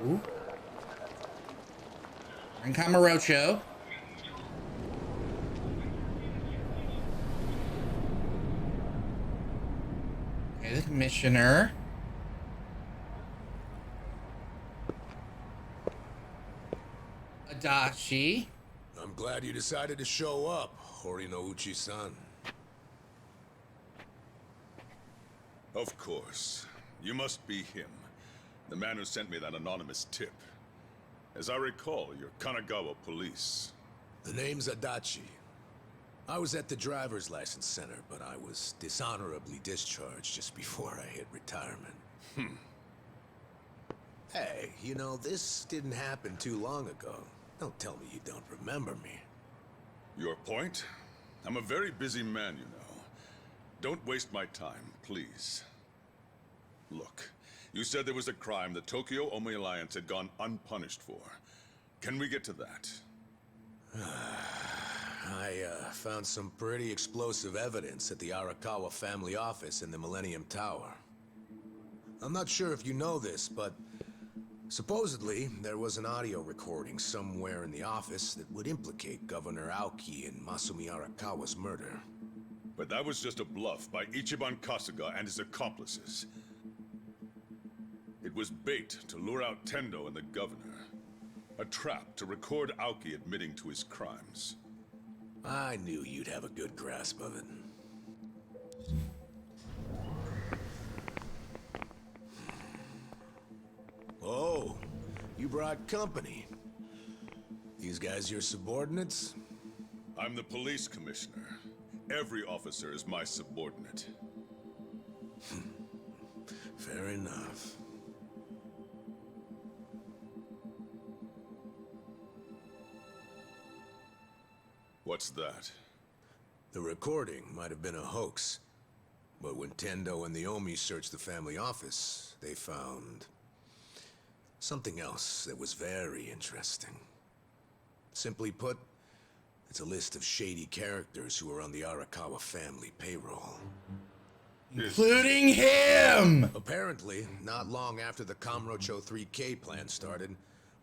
Ooh. In Camarocho. Okay, the commissioner. Adachi. I'm glad you decided to show up, Horinouchi-san. Of course. You must be him. The man who sent me that anonymous tip. As I recall, you're Kanagawa police. The name's Adachi. I was at the driver's license center, but I was dishonorably discharged just before I hit retirement. Hey, you know, this didn't happen too long ago. Don't tell me you don't remember me. Your point? I'm a very busy man, you know. Don't waste my time, please. Look, you said there was a crime the Tokyo Omi Alliance had gone unpunished for. Can we get to that? I found some pretty explosive evidence at the Arakawa family office in the Millennium Tower. I'm not sure if you know this, but supposedly there was an audio recording somewhere in the office that would implicate Governor Aoki in Masumi Arakawa's murder. But that was just a bluff by Ichiban Kasuga and his accomplices. It was bait to lure out Tendo and the governor. A trap to record Aoki admitting to his crimes. I knew you'd have a good grasp of it. Oh, you brought company. These guys your subordinates? I'm the police commissioner. Every officer is my subordinate. Fair enough. What's that? The recording might have been a hoax, but when Tendo and the Omi searched the family office, they found something else that was very interesting. Simply put, it's a list of shady characters who are on the Arakawa family payroll. Including him! Apparently, not long after the Kamurocho 3K plan started,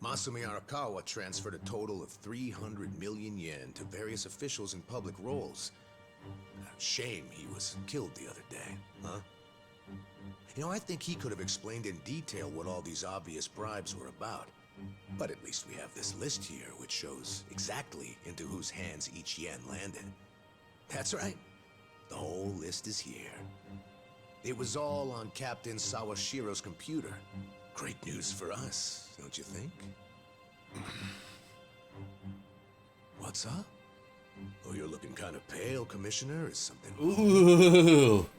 Masumi Arakawa transferred a total of 300 million yen to various officials in public roles. Shame he was killed the other day, huh? You know, I think he could have explained in detail what all these obvious bribes were about. But at least we have this list here, which shows exactly into whose hands each yen landed. That's right. The whole list is here. It was all on Captain Sawashiro's computer. Great news for us, don't you think? What's up? Oh, you're looking kind of pale, Commissioner. Is something wrong? Ooh.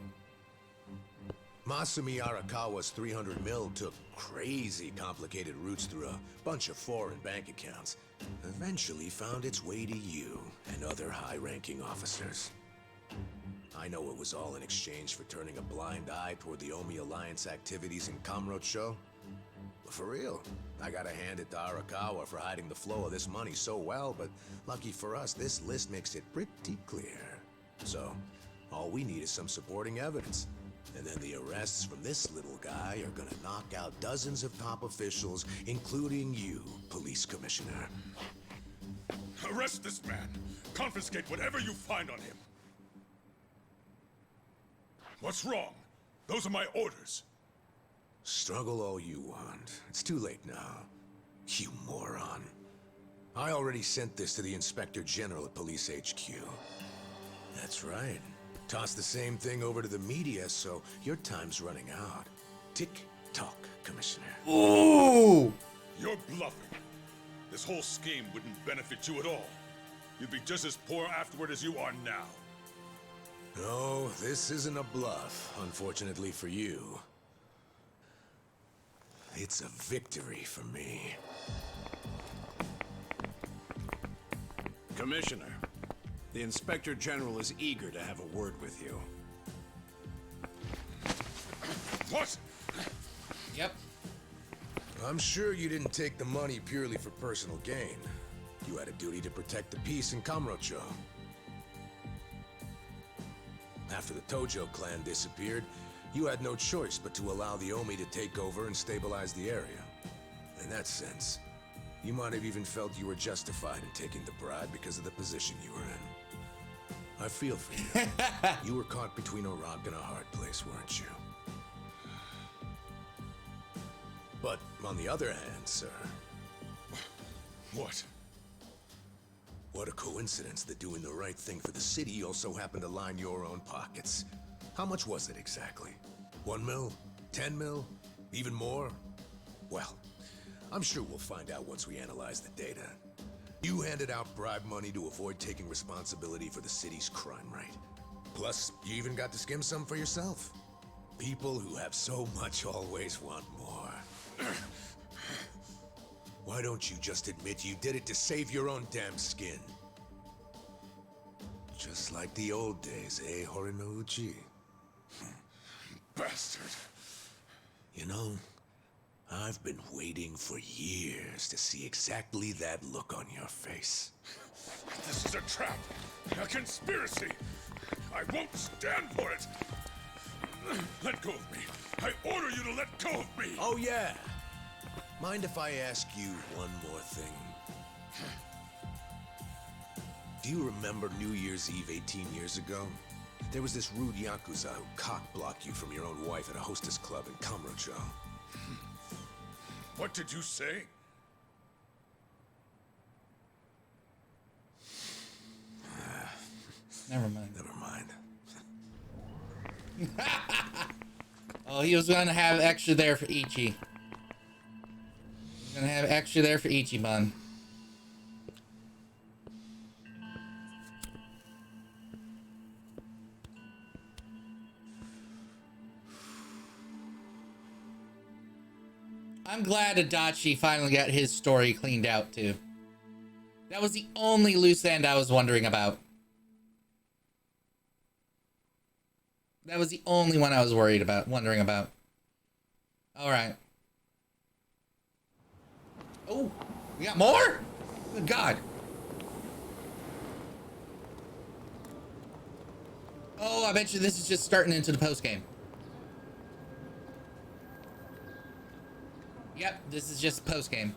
Masumi Arakawa's 300 mil took crazy complicated routes through a bunch of foreign bank accounts. Eventually found its way to you and other high-ranking officers. I know it was all in exchange for turning a blind eye toward the Omi Alliance activities in Kamurocho. But for real, I gotta hand it to Arakawa for hiding the flow of this money so well, but lucky for us, this list makes it pretty clear. So, all we need is some supporting evidence. And then the arrests from this little guy are gonna knock out dozens of top officials, including you, Police Commissioner. Arrest this man! Confiscate whatever you find on him! What's wrong? Those are my orders. Struggle all you want. It's too late now. You moron. I already sent this to the Inspector General at Police HQ. That's right. Toss the same thing over to the media, so your time's running out. Tick-tock, Commissioner. Ooh! You're bluffing. This whole scheme wouldn't benefit you at all. You'd be just as poor afterward as you are now. No, this isn't a bluff, unfortunately for you. It's a victory for me. Commissioner, the Inspector General is eager to have a word with you. What? Yep. I'm sure you didn't take the money purely for personal gain. You had a duty to protect the peace in Kamurocho. After the Tojo clan disappeared, you had no choice but to allow the Omi to take over and stabilize the area. In that sense, you might have even felt you were justified in taking the bribe because of the position you were in. I feel for you. You were caught between a rock and a hard place, weren't you? But on the other hand, sir... What? What a coincidence that doing the right thing for the city also happened to line your own pockets. How much was it exactly? 1 mil? 10 mil? Even more? Well, I'm sure we'll find out once we analyze the data. You handed out bribe money to avoid taking responsibility for the city's crime rate. Plus, you even got to skim some for yourself. People who have so much always want more. Why don't you just admit you did it to save your own damn skin? Just like the old days, eh, Horinouchi? Bastard. You know, I've been waiting for years to see exactly that look on your face. This is a trap. A conspiracy. I won't stand for it. Let go of me. I order you to let go of me. Oh, yeah. Mind if I ask you one more thing? Do you remember New Year's Eve 18 years ago? There was this rude Yakuza who cock-blocked you from your own wife at a hostess club in Kamurocho. What did you say? Never mind. Never mind. Oh, he was gonna have extra there for Ichi. He's gonna have extra there for Ichiban. I'm glad Adachi finally got his story cleaned out too. That was the only loose end I was wondering about. That was the only one I was wondering about. All right. Oh, we got more? Good God. Oh, I bet you this is just starting into the post game. Yep, this is just post game.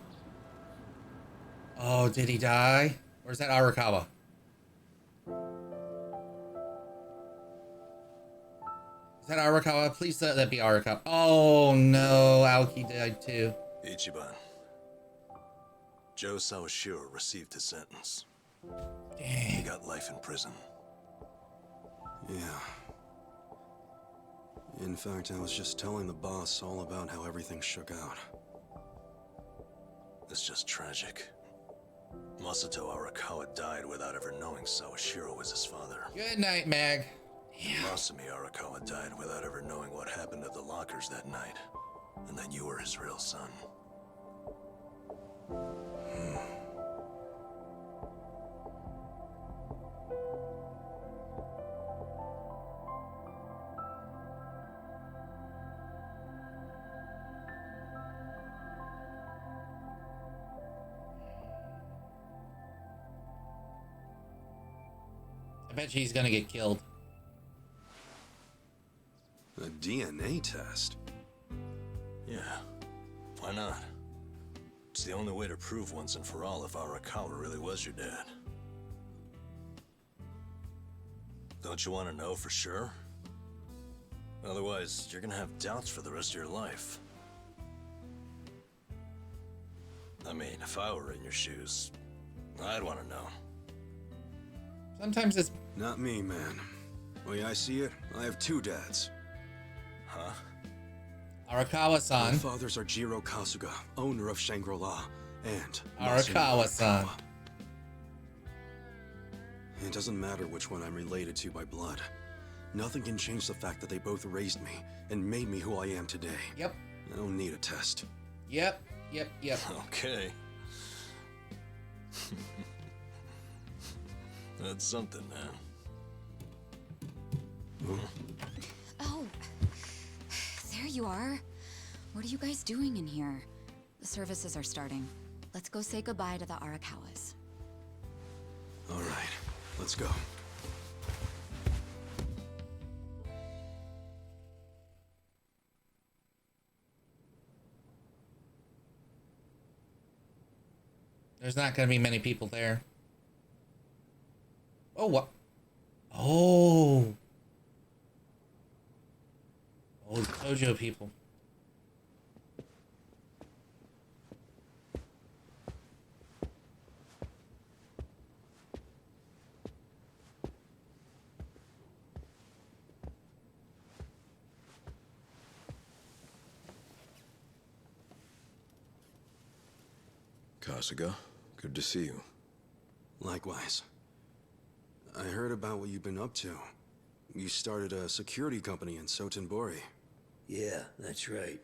Oh, did he die? Or is that Arakawa? Is that Arakawa? Please let that be Arakawa. Oh no, Aoki died too. Ichiban. Joe Sawashiro received his sentence. Dang. He got life in prison. Yeah. In fact, I was just telling the boss all about how everything shook out. It's just tragic. Masato Arakawa died without ever knowing Sawashiro was his father. Good night, Mag. Masumi Arakawa died without ever knowing what happened at the lockers that night, and that you were his real son. I bet you he's gonna get killed. A DNA test? Yeah, why not? It's the only way to prove once and for all if Arakawa really was your dad. Don't you want to know for sure? Otherwise, you're gonna have doubts for the rest of your life. I mean, if I were in your shoes, I'd want to know. Sometimes it's... Not me, man. The way I see it, I have two dads. Huh? My Arakawa-san. fathers are Jiro Kasuga, owner of Shangri-La, and Arakawa-san. It doesn't matter which one I'm related to by blood. Nothing can change the fact that they both raised me and made me who I am today. Yep. I don't need a test. Yep. Yep. Yep. Okay. That's something, man. Oh, there you are. What are you guys doing in here? The services are starting. Let's go say goodbye to the Arakawas. All right, let's go. There's not gonna be many people there. Oh, what? Oh. Oh, the Tojo people. Kasuga, good to see you. Likewise. I heard about what you've been up to. You started a security company in Sotenbori. Yeah, that's right.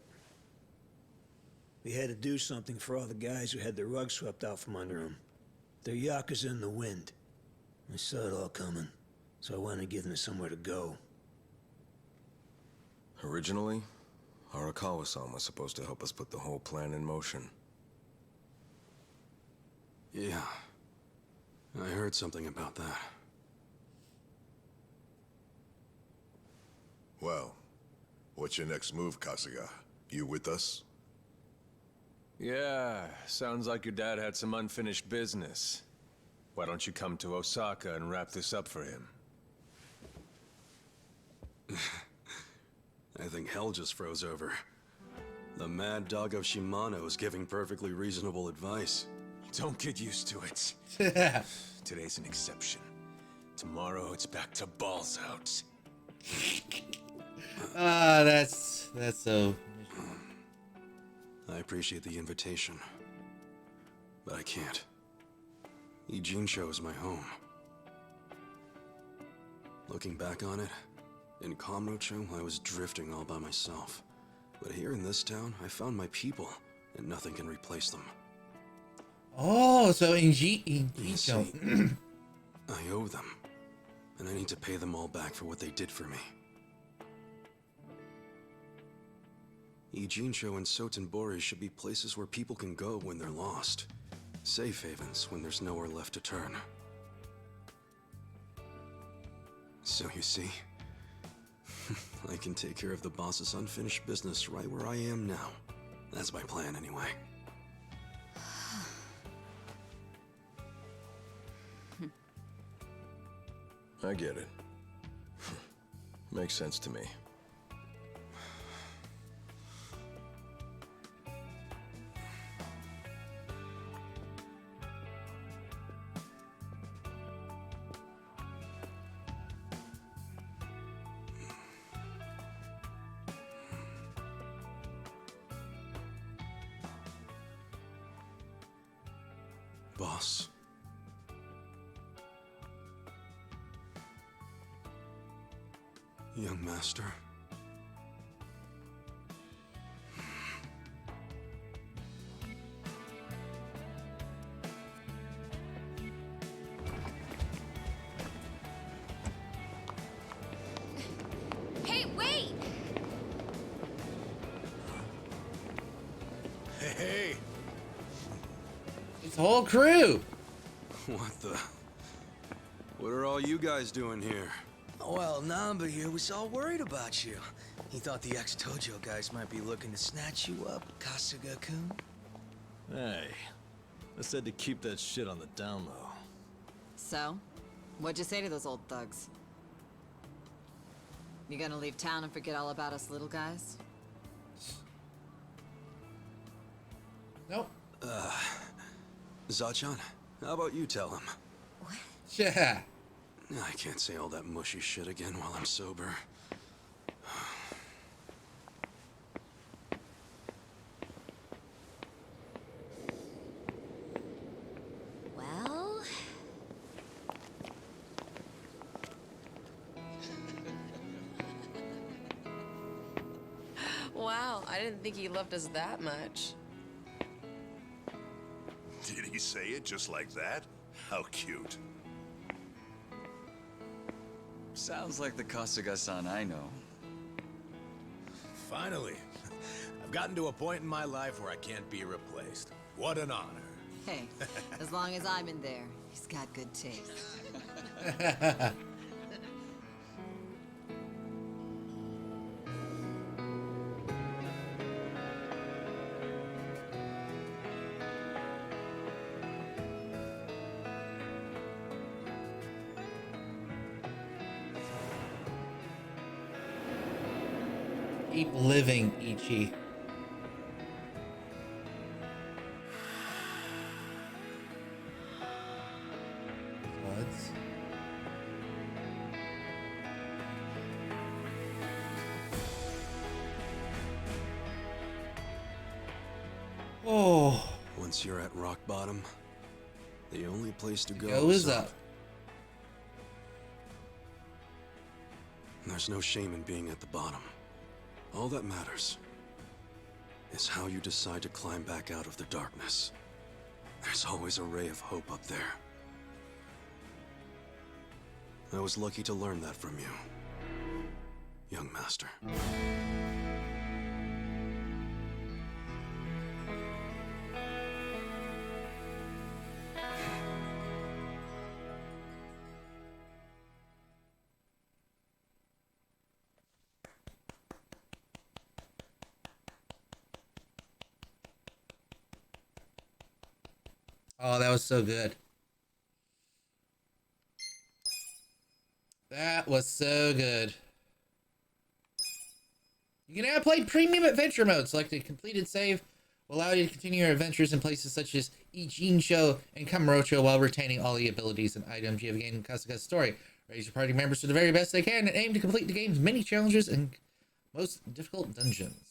We had to do something for all the guys who had their rug swept out from under them. They're Yakuza in the wind. I saw it all coming, so I wanted to give them somewhere to go. Originally, Arakawa-san was supposed to help us put the whole plan in motion. Yeah. I heard something about that. Well, what's your next move, Kasuga? You with us? Yeah, sounds like your dad had some unfinished business. Why don't you come to Osaka and wrap this up for him? I think hell just froze over. The mad dog of Shimano is giving perfectly reasonable advice. Don't get used to it. Today's an exception. Tomorrow it's back to balls out. That's so. I appreciate the invitation, but I can't. Ijincho is my home. Looking back on it, in Kamurocho, I was drifting all by myself. But here in this town, I found my people, and nothing can replace them. Oh, so in You Ijincho. see, I owe them, and I need to pay them all back for what they did for me. Ijincho and Sotenbori should be places where people can go when they're lost. Safe havens when there's nowhere left to turn. So you see, I can take care of the boss's unfinished business right where I am now. That's my plan anyway. I get it. Makes sense to me. Boss. Young master. Hey, wait! Hey, It's the whole crew. What the? What are all you guys doing here? Well, Namba here was all worried about you. He thought the ex-Tojo guys might be looking to snatch you up, Kasuga-kun. Hey, I said to keep that shit on the down low. So, what'd you say to those old thugs? You gonna leave town and forget all about us little guys? Nope. Zachan, how about you tell him? Yeah. I can't say all that mushy shit again while I'm sober. Well... Wow, I didn't think he loved us that much. Did he say it just like that? How cute. Sounds like the Kasuga-san I know. Finally. I've gotten to a point in my life where I can't be replaced. What an honor. Hey, as long as I'm in there, he's got good taste. Keep living, Ichi. Floods. Oh. Once you're at rock bottom, the only place to Go is up. There's no shame in being at the bottom. All that matters is how you decide to climb back out of the darkness. There's always a ray of hope up there. I was lucky to learn that from you, young master. Oh, that was so good. That was so good. You can now play premium adventure mode. Select a completed save will allow you to continue your adventures in places such as Ijincho and Kamurocho while retaining all the abilities and items you have gained in Kasuga's story. Raise your party members to the very best they can and aim to complete the game's many challenges and most difficult dungeons.